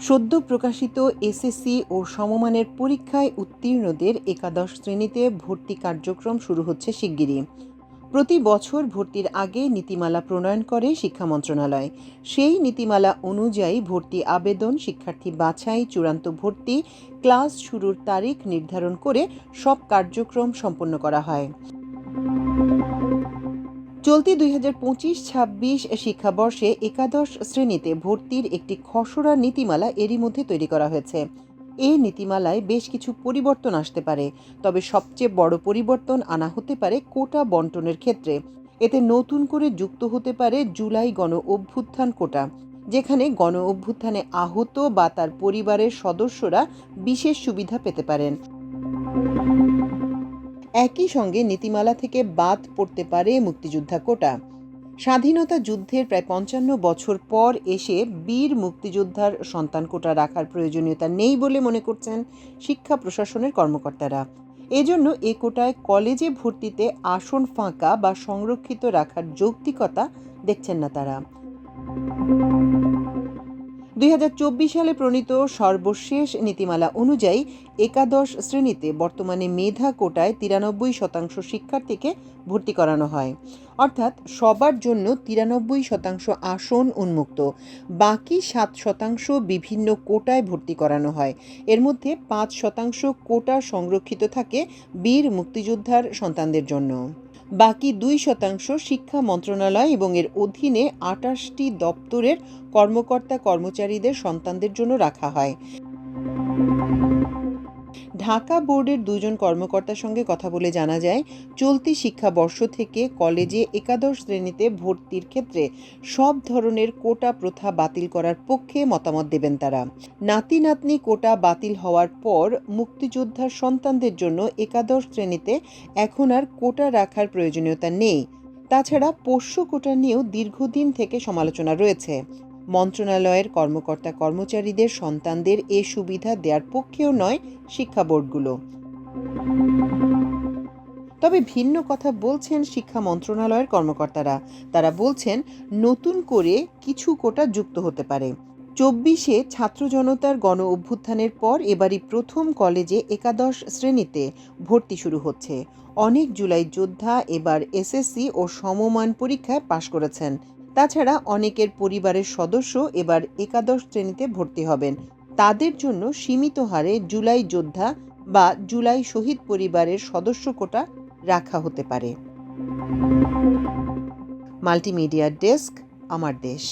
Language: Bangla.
সদ্য প্রকাশিত এসএসসি ও সমমানের পরীক্ষায় উত্তীর্ণদের একাদশ শ্রেণীতে ভর্তি কার্যক্রম শুরু হচ্ছে শিগগিরই। প্রতি বছর ভর্তির আগে নীতিমালা প্রণয়ন করে শিক্ষা মন্ত্রণালয়। সেই নীতিমালা অনুযায়ী ভর্তি আবেদন, শিক্ষার্থী বাছাই, চূড়ান্ত ভর্তি, ক্লাস শুরুর তারিখ নির্ধারণ করে সব কার্যক্রম সম্পন্ন করা হয়। চলতি 2025-26 শিক্ষাবর্ষে একাদশ শ্রেণীতে ভর্তির একটি খসড়া নীতিমালা এরই মধ্যে তৈরি করা হয়েছে। এই নীতিমালায় বেশ কিছু পরিবর্তন আসতে পারে, তবে সবচেয়ে বড় পরিবর্তন আনা হতে পারে কোটা বন্টনের ক্ষেত্রে। এতে নতুন করে যুক্ত হতে পারে জুলাই গণ অভ্যুত্থান কোটা, যেখানে গণ অভ্যুত্থানে আহত বা তার পরিবারের সদস্যরা বিশেষ সুবিধা পেতে পারেন। একই সঙ্গে নীতিমালা থেকে বাদ পড়তে পারে মুক্তিযোদ্ধা কোটা। স্বাধীনতা যুদ্ধের প্রায় 55 বছর পর এসে বীর মুক্তিযোদ্ধার সন্তান কোটা রাখার প্রয়োজনীয়তা নেই বলে মনে করছেন শিক্ষা প্রশাসনের কর্মকর্তারা। এজন্য এ কোটায় কলেজে ভর্তিতে আসন ফাঁকা বা সংরক্ষিত রাখার যৌক্তিকতা দেখছেন না তারা। 2024 সালে প্রণীত সর্বশেষ নীতিমালা অনুযায়ী একাদশ শ্রেণীতে বর্তমানে মেধা কোটায় 93% শিক্ষার্থীকে ভর্তি করানো হয়। অর্থাৎ সবার জন্য 93% আসন উন্মুক্ত, বাকি 7% বিভিন্ন কোটায় ভর্তি করানো হয়। এর মধ্যে 5% কোটা সংরক্ষিত থাকে বীর মুক্তিযোদ্ধার সন্তানদের জন্য। বাকি 2% শিক্ষা মন্ত্রণালয় এবং এর অধীনে 28টি দপ্তরের কর্মকর্তা-কর্মচারীদের সন্তানদের জন্য রাখা হয়। ঢাকা বোর্ডের 2 জন কর্মকর্তার সঙ্গে কথা বলে জানা যায়, চলতি শিক্ষাবর্ষ থেকে কলেজে একাদশ শ্রেণীতে ভর্তির ক্ষেত্রে সব ধরনের কোটা প্রথা বাতিল করার পক্ষে মতামত দেবেন তারা। নাতি নাতনি কোটা বাতিল হওয়ার পর মুক্তিযোদ্ধার সন্তানদের জন্য একাদশ শ্রেণীতে এখন আর কোটা রাখার প্রয়োজনীয়তা নেই। তাছাড়া পোষ্য কোটা নিয়েও দীর্ঘদিন থেকে সমালোচনা রয়েছে। মন্ত্রণালয়ের কর্মকর্তা-কর্মচারীদের সন্তানদের এ সুবিধা দেওয়ার পক্ষেও নয় শিক্ষা বোর্ডগুলো। তবে ভিন্ন কথা বলছেন শিক্ষা মন্ত্রণালয়ের কর্মকর্তারা। তারা বলছেন, নতুন করে কিছু কোটা যুক্ত হতে পারে। 24-এ ছাত্র জনতার গণ অভ্যুত্থানের পর এবারই প্রথম কলেজে একাদশ শ্রেণীতে ভর্তি শুরু হচ্ছে। অনেক জুলাই যোদ্ধা এবার এসএসসি ও সমমান পরীক্ষায় পাশ করেছেন। তাছাড়া অনেকের পরিবারের সদস্য এবার একাদশ শ্রেণীতে ভর্তি হবেন। তাদের জন্য সীমিত হারে জুলাই যোদ্ধা বা জুলাই শহীদ পরিবারের সদস্য কোটা রাখা হতে পারে। মাল্টিমিডিয়া ডেস্ক, আমার দেশ।